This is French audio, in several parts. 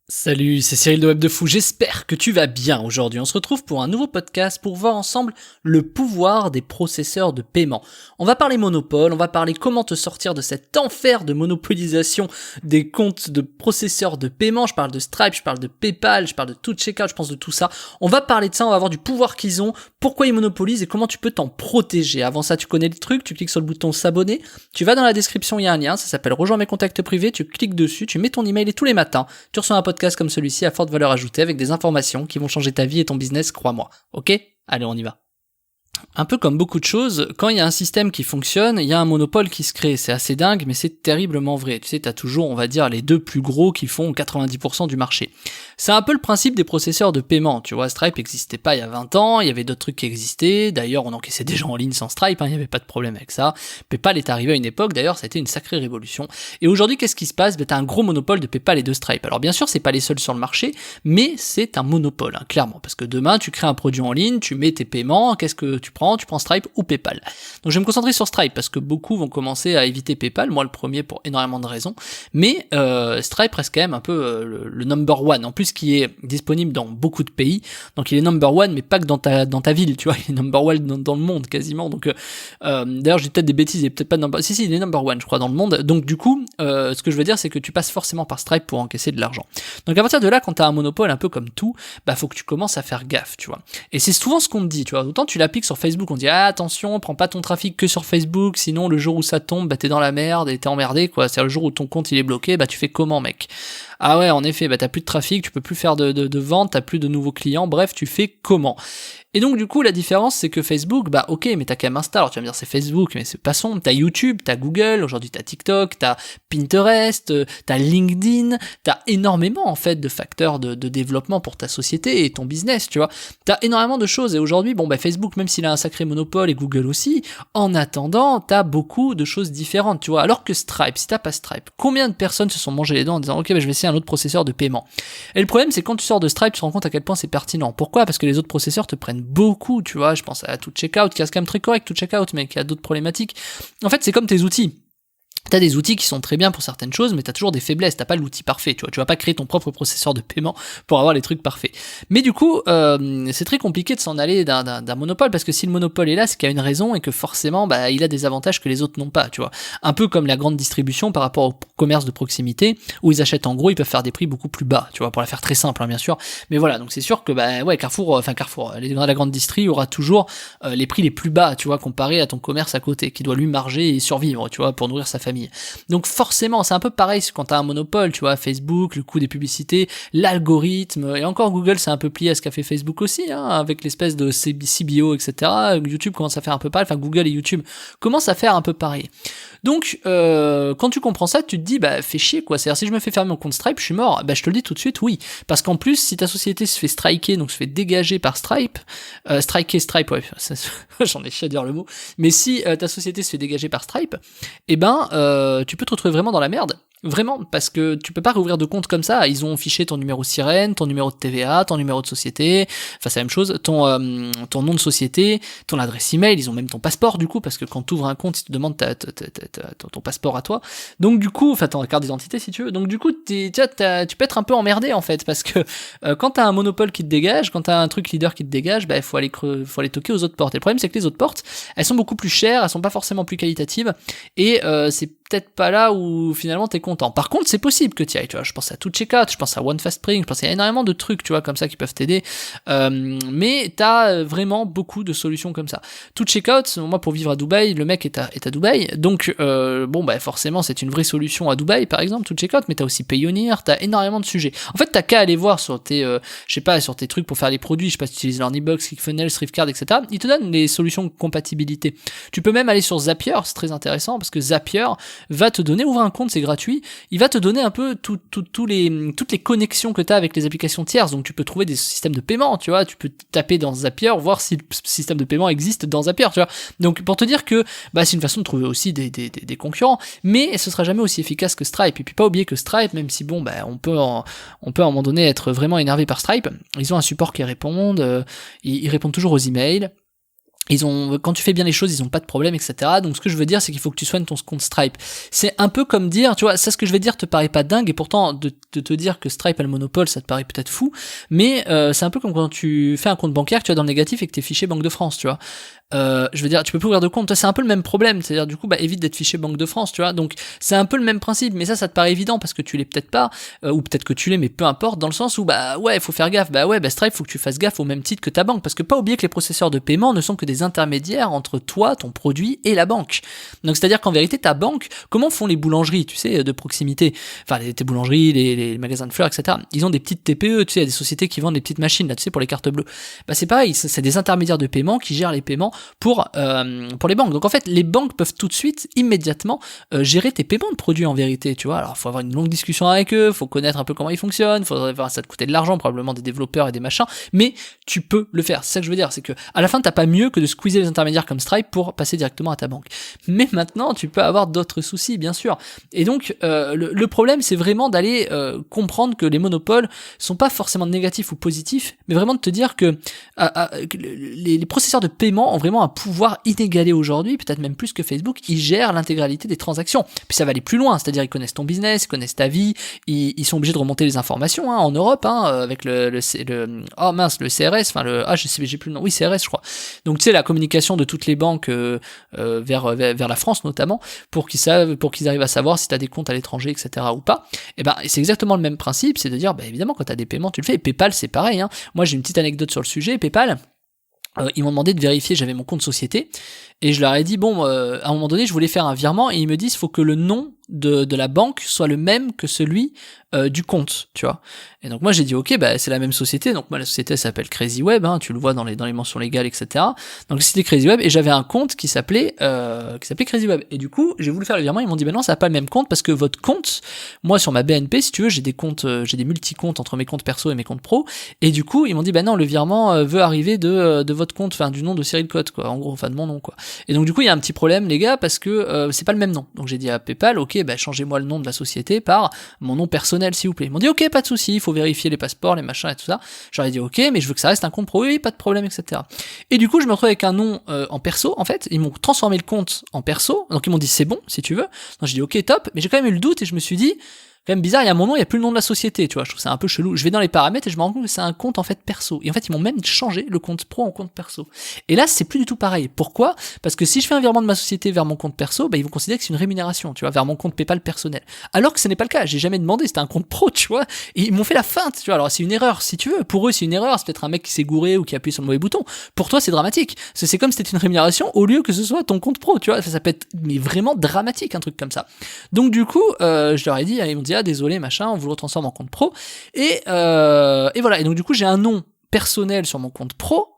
Salut, c'est Cyril de Web de Fou, j'espère que tu vas bien aujourd'hui. On se retrouve pour un nouveau podcast pour voir ensemble le pouvoir des processeurs de paiement. On va parler monopole, on va parler comment te sortir de cet enfer de monopolisation des comptes de processeurs de paiement. Je parle de Stripe, je parle de PayPal, je parle de tout checkout, je pense de tout ça. On va parler de ça, on va voir du pouvoir qu'ils ont, pourquoi ils monopolisent et comment tu peux t'en protéger. Avant ça, tu connais le truc, tu cliques sur le bouton s'abonner, tu vas dans la description, il y a un lien, ça s'appelle rejoins mes contacts privés, tu cliques dessus, tu mets ton email et tous les matins, tu reçois un podcast comme celui-ci à forte valeur ajoutée avec des informations qui vont changer ta vie et ton business, crois-moi. Ok ? Allez, on y va. Un peu comme beaucoup de choses, quand il y a un système qui fonctionne, il y a un monopole qui se crée. C'est assez dingue, mais c'est terriblement vrai. Tu sais, t'as toujours, on va dire, les deux plus gros qui font 90% du marché. C'est un peu le principe des processeurs de paiement. Tu vois, Stripe n'existait pas il y a 20 ans, il y avait d'autres trucs qui existaient. D'ailleurs, on encaissait des gens en ligne sans Stripe, il n'y avait pas de problème avec ça. PayPal est arrivé à une époque, d'ailleurs, ça a été une sacrée révolution. Et aujourd'hui, qu'est-ce qui se passe ? T'as un gros monopole de PayPal et de Stripe. Alors bien sûr, c'est pas les seuls sur le marché, mais c'est un monopole, clairement. Parce que demain, tu crées un produit en ligne, tu mets tes paiements, qu'est-ce que tu prends Stripe ou PayPal. Donc je vais me concentrer sur Stripe parce que beaucoup vont commencer à éviter PayPal, moi le premier pour énormément de raisons, mais Stripe reste quand même un peu le number one, en plus qui est disponible dans beaucoup de pays, donc il est number one mais pas que dans ta ville, tu vois, il est number one dans le monde quasiment, donc d'ailleurs j'ai peut-être des bêtises, il est peut-être pas number, si il est number one je crois dans le monde, donc du coup ce que je veux dire c'est que tu passes forcément par Stripe pour encaisser de l'argent. Donc à partir de là, quand t'as un monopole un peu comme tout, bah faut que tu commences à faire gaffe, tu vois, et c'est souvent ce qu'on te dit, tu vois, autant tu l'appliques sur Facebook, on dit attention, prends pas ton trafic que sur Facebook, sinon le jour où ça tombe, bah t'es dans la merde et t'es emmerdé, quoi. C'est le jour où ton compte il est bloqué, bah tu fais comment, mec? Ah ouais, en effet, bah t'as plus de trafic, tu peux plus faire de vente, t'as plus de nouveaux clients, bref, tu fais comment? Et donc du coup la différence c'est que Facebook, bah ok, mais t'as quand même Insta, alors tu vas me dire c'est Facebook, mais c'est pas son, t'as YouTube, t'as Google, aujourd'hui t'as TikTok, t'as Pinterest, t'as LinkedIn, t'as énormément en fait de facteurs de développement pour ta société et ton business, tu vois. T'as énormément de choses et aujourd'hui, bon bah Facebook, même s'il a un sacré monopole et Google aussi, en attendant, t'as beaucoup de choses différentes, tu vois. Alors que Stripe, si t'as pas Stripe, combien de personnes se sont mangé les dents en disant ok bah je vais essayer un autre processeur de paiement. Et le problème c'est quand tu sors de Stripe, tu te rends compte à quel point c'est pertinent. Pourquoi ? Parce que les autres processeurs te prennent beaucoup, tu vois, je pense à tout checkout, qui reste quand même très correct, tout checkout, mais qui a d'autres problématiques. En fait, c'est comme tes outils. T'as des outils qui sont très bien pour certaines choses, mais t'as toujours des faiblesses, t'as pas l'outil parfait, tu vois, tu vas pas créer ton propre processeur de paiement pour avoir les trucs parfaits. Mais du coup, c'est très compliqué de s'en aller d'un monopole, parce que si le monopole est là, c'est qu'il y a une raison, et que forcément, bah, il a des avantages que les autres n'ont pas, tu vois. Un peu comme la grande distribution par rapport au commerce de proximité, où ils achètent en gros, ils peuvent faire des prix beaucoup plus bas, tu vois, pour la faire très simple, bien sûr. Mais voilà, donc c'est sûr que, bah, ouais, Carrefour, la grande distri aura toujours les prix les plus bas, tu vois, comparé à ton commerce à côté, qui doit lui marger et survivre, tu vois, pour nourrir sa famille. Donc forcément, c'est un peu pareil quand t'as un monopole, tu vois, Facebook, le coût des publicités, l'algorithme, et encore Google c'est un peu plié à ce qu'a fait Facebook aussi, avec l'espèce de CBO, etc. YouTube commence à faire un peu pareil, enfin Google et YouTube commencent à faire un peu pareil. Donc, quand tu comprends ça, tu te dis, bah, fais chier, quoi. C'est-à-dire, si je me fais fermer mon compte Stripe, je suis mort. Bah, je te le dis tout de suite, oui. Parce qu'en plus, si ta société se fait striker, donc se fait dégager par Stripe, Stripe, ouais, j'en ai chié à dire le mot. Mais si ta société se fait dégager par Stripe, eh ben, tu peux te retrouver vraiment dans la merde. Vraiment, parce que tu peux pas réouvrir de compte comme ça. Ils ont fiché ton numéro sirène, ton numéro de TVA, ton numéro de société, enfin c'est la même chose, ton nom de société, ton adresse email, ils ont même ton passeport du coup, parce que quand tu ouvres un compte, ils te demandent ton passeport à toi. Donc du coup, enfin ton carte d'identité si tu veux. Donc du coup, tu peux être un peu emmerdé en fait, parce que quand t'as un monopole qui te dégage, quand t'as un truc leader qui te dégage, bah faut aller toquer aux autres portes. Et le problème c'est que les autres portes, elles sont beaucoup plus chères, elles sont pas forcément plus qualitatives, et c'est peut-être pas là où finalement t'es content. Par contre, c'est possible que t'y ailles, tu vois. Je pense à tout checkout, je pense à OneFastPring, je pense à énormément de trucs, tu vois, comme ça qui peuvent t'aider. Mais t'as vraiment beaucoup de solutions comme ça. Tout checkout, moi pour vivre à Dubaï, le mec est à Dubaï, donc bon bah forcément c'est une vraie solution à Dubaï par exemple, tout checkout, mais t'as aussi Payoneer, t'as énormément de sujets. En fait, t'as qu'à aller voir sur tes, sur tes trucs pour faire les produits, je sais pas si tu utilises Learnybox, ClickFunnels, Thriftcard, etc. Ils te donnent les solutions de compatibilité. Tu peux même aller sur Zapier, c'est très intéressant parce que Zapier va te donner, ouvre un compte, c'est gratuit, il va te donner un peu toutes les connexions que tu as avec les applications tierces, donc tu peux trouver des systèmes de paiement, tu vois, tu peux taper dans Zapier, voir si le système de paiement existe dans Zapier, tu vois, donc pour te dire que bah, c'est une façon de trouver aussi des concurrents, mais ce sera jamais aussi efficace que Stripe, et puis pas oublier que Stripe, même si bon, bah, on peut à un moment donné être vraiment énervé par Stripe, ils ont un support qui répond, ils répondent toujours aux emails. quand tu fais bien les choses, ils ont pas de problème, etc. Donc ce que je veux dire, c'est qu'il faut que tu soignes ton compte Stripe. C'est un peu comme dire, tu vois, ça, ce que je vais dire te paraît pas dingue, et pourtant de te dire que Stripe a le monopole, ça te paraît peut-être fou, mais c'est un peu comme quand tu fais un compte bancaire, que tu as dans le négatif et que t'es fiché Banque de France, tu vois. Je veux dire, tu peux plus ouvrir de compte. Toi, c'est un peu le même problème. C'est-à-dire, du coup, évite d'être fiché Banque de France, tu vois. Donc, c'est un peu le même principe. Mais ça te paraît évident parce que tu l'es peut-être pas, ou peut-être que tu l'es, mais peu importe, dans le sens où, ouais, il faut faire gaffe. Stripe, faut que tu fasses gaffe au même titre que ta banque. Parce que pas oublier que les processeurs de paiement ne sont que des intermédiaires entre toi, ton produit et la banque. Donc, c'est-à-dire qu'en vérité, ta banque, comment font les boulangeries, tu sais, de proximité? Enfin, tes boulangeries, les magasins de fleurs, etc. Ils ont des petites TPE, tu sais, il y a des sociétés qui vendent des petites machines, là, tu sais, pour les cartes bleues. C'est pareil, c'est des intermédiaires de paiement qui gèrent les paiements pour les banques. Donc en fait, les banques peuvent tout de suite, immédiatement, gérer tes paiements de produits en vérité, tu vois. Alors, faut avoir une longue discussion avec eux, faut connaître un peu comment ils fonctionnent, ça te coûter de l'argent, probablement des développeurs et des machins, mais tu peux le faire. C'est ça que je veux dire, c'est que à la fin, t'as pas mieux que de squeezer les intermédiaires comme Stripe pour passer directement à ta banque. Mais maintenant, tu peux avoir d'autres soucis, bien sûr. Et donc, le problème, c'est vraiment d'aller comprendre que les monopoles sont pas forcément négatifs ou positifs, mais vraiment de te dire que les processeurs de paiement ont vraiment un pouvoir inégalé aujourd'hui, peut-être même plus que Facebook. Ils gèrent l'intégralité des transactions. Puis ça va aller plus loin, c'est-à-dire ils connaissent ton business, ils connaissent ta vie, ils sont obligés de remonter les informations en Europe, avec le CRS, j'ai plus le nom, oui CRS je crois. Donc tu sais, la communication de toutes les banques vers la France notamment, pour qu'ils arrivent à savoir si tu as des comptes à l'étranger, etc. ou pas. Et c'est exactement le même principe, c'est de dire évidemment quand tu as des paiements tu le fais. Et PayPal c'est pareil, hein. Moi j'ai une petite anecdote sur le sujet. PayPal, ils m'ont demandé de vérifier, j'avais mon compte société, et je leur ai dit, à un moment donné, je voulais faire un virement, et ils me disent, il faut que le nom de la banque soit le même que celui du compte, tu vois. Et donc moi j'ai dit, ok, c'est la même société, donc moi la société s'appelle Crazy Web, hein, tu le vois dans les mentions légales, etc. Donc c'était Crazy Web, et j'avais un compte qui s'appelait Crazy Web. Et du coup, j'ai voulu faire le virement, ils m'ont dit, non, ça n'a pas le même compte, parce que votre compte, moi sur ma BNP, si tu veux, j'ai des comptes, j'ai des multi-comptes entre mes comptes perso et mes comptes pro, et du coup, ils m'ont dit, non, le virement veut arriver de votre compte, enfin du nom de Cyril Cotte, quoi, en gros, enfin de mon nom, quoi. Et donc du coup, il y a un petit problème, les gars, parce que c'est pas le même nom. Donc j'ai dit à PayPal, ok, changez-moi le nom de la société par mon nom personnel, s'il vous plaît. Ils m'ont dit, ok, pas de souci, il faut vérifier les passeports, les machins et tout ça. J'aurais dit, ok, mais je veux que ça reste un compte pro, oui, pas de problème, etc. Et du coup, je me retrouve avec un nom en perso, en fait. Ils m'ont transformé le compte en perso, donc ils m'ont dit, c'est bon, si tu veux. Donc j'ai dit, ok, top, mais j'ai quand même eu le doute et je me suis dit, quand même bizarre, il y a mon nom, il y a plus le nom de la société, tu vois, je trouve ça un peu chelou. Je vais dans les paramètres et je me rends compte que c'est un compte en fait perso. Et en fait, ils m'ont même changé le compte pro en compte perso. Et là, c'est plus du tout pareil. Pourquoi? Parce que si je fais un virement de ma société vers mon compte perso, ils vont considérer que c'est une rémunération, tu vois, vers mon compte PayPal personnel. Alors que ce n'est pas le cas, j'ai jamais demandé, c'était un compte pro, tu vois. Et ils m'ont fait la feinte, tu vois. Alors c'est une erreur, si tu veux. Pour eux, c'est une erreur, c'est peut-être un mec qui s'est gouré ou qui a appuyé sur le mauvais bouton. Pour toi, c'est dramatique. C'est comme si c'était une rémunération au lieu que ce soit ton compte pro, tu vois. Ça peut être mais vraiment dramatique, un truc comme ça. Donc du coup, je leur ai dit, ils m'ont dit, désolé, machin, on vous le retransforme en compte pro, et voilà. Et donc du coup j'ai un nom personnel sur mon compte pro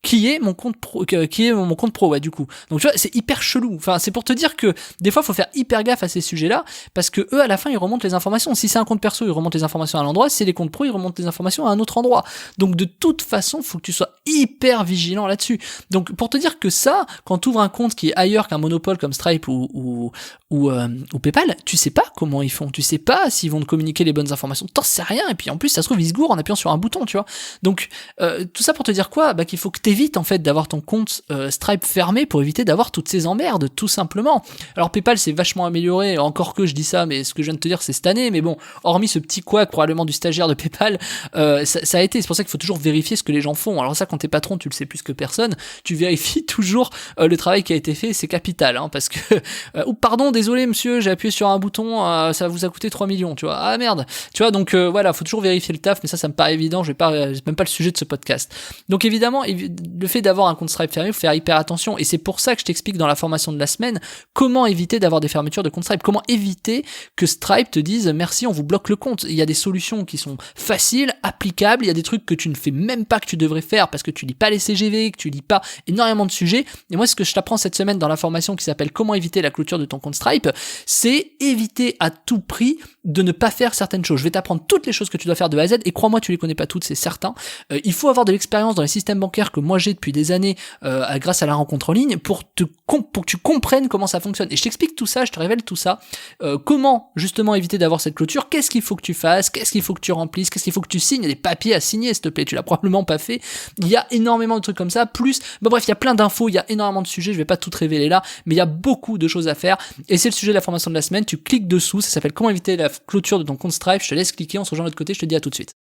qui est mon compte pro, ouais, du coup. Donc tu vois, c'est hyper chelou. Enfin, c'est pour te dire que des fois, il faut faire hyper gaffe à ces sujets-là, parce que eux, à la fin, ils remontent les informations. Si c'est un compte perso, ils remontent les informations à l'endroit. Si c'est des comptes pro, ils remontent les informations à un autre endroit. Donc de toute façon, faut que tu sois hyper vigilant là-dessus. Donc pour te dire que ça, quand tu ouvres un compte qui est ailleurs qu'un monopole comme Stripe ou PayPal, tu sais pas comment ils font. Tu sais pas s'ils vont te communiquer les bonnes informations. T'en sais rien. Et puis en plus, ça se trouve, ils se gourent en appuyant sur un bouton, tu vois. Donc tout ça pour te dire quoi? Qu'il faut que évite en fait d'avoir ton compte Stripe fermé pour éviter d'avoir toutes ces emmerdes, tout simplement. Alors PayPal c'est vachement amélioré, encore que je dis ça, mais ce que je viens de te dire c'est cette année, mais bon, hormis ce petit couac probablement du stagiaire de PayPal, ça a été, c'est pour ça qu'il faut toujours vérifier ce que les gens font. Alors ça, quand t'es patron, tu le sais plus que personne, tu vérifies toujours le travail qui a été fait, c'est capital, hein, parce que pardon, désolé monsieur, j'ai appuyé sur un bouton, ça vous a coûté 3 millions, tu vois, ah merde, tu vois, donc voilà, faut toujours vérifier le taf, mais ça me paraît évident, c'est même pas le sujet de ce podcast. Donc évidemment, le fait d'avoir un compte Stripe fermé, il faut faire hyper attention, et c'est pour ça que je t'explique dans la formation de la semaine comment éviter d'avoir des fermetures de compte Stripe, comment éviter que Stripe te dise merci, on vous bloque le compte. Il y a des solutions qui sont faciles, applicables, il y a des trucs que tu ne fais même pas que tu devrais faire parce que tu lis pas les CGV, que tu lis pas énormément de sujets. Et moi, ce que je t'apprends cette semaine dans la formation qui s'appelle comment éviter la clôture de ton compte Stripe, c'est éviter à tout prix de ne pas faire certaines choses. Je vais t'apprendre toutes les choses que tu dois faire de A à Z, et crois-moi, tu les connais pas toutes, c'est certain. Il faut avoir de l'expérience dans les systèmes bancaires que moi j'ai depuis des années grâce à la rencontre en ligne pour que tu comprennes comment ça fonctionne. Et je t'explique tout ça, je te révèle tout ça. Comment justement éviter d'avoir cette clôture, qu'est-ce qu'il faut que tu fasses, qu'est-ce qu'il faut que tu remplisses, qu'est-ce qu'il faut que tu signes. Il y a des papiers à signer, s'il te plaît, tu l'as probablement pas fait. Il y a énormément de trucs comme ça, plus, bref, il y a plein d'infos, il y a énormément de sujets, je vais pas tout révéler là, mais il y a beaucoup de choses à faire, et c'est le sujet de la formation de la semaine, tu cliques dessous, ça s'appelle comment éviter la clôture de ton compte Stripe, je te laisse cliquer, on se rejoint de l'autre côté, je te dis à tout de suite.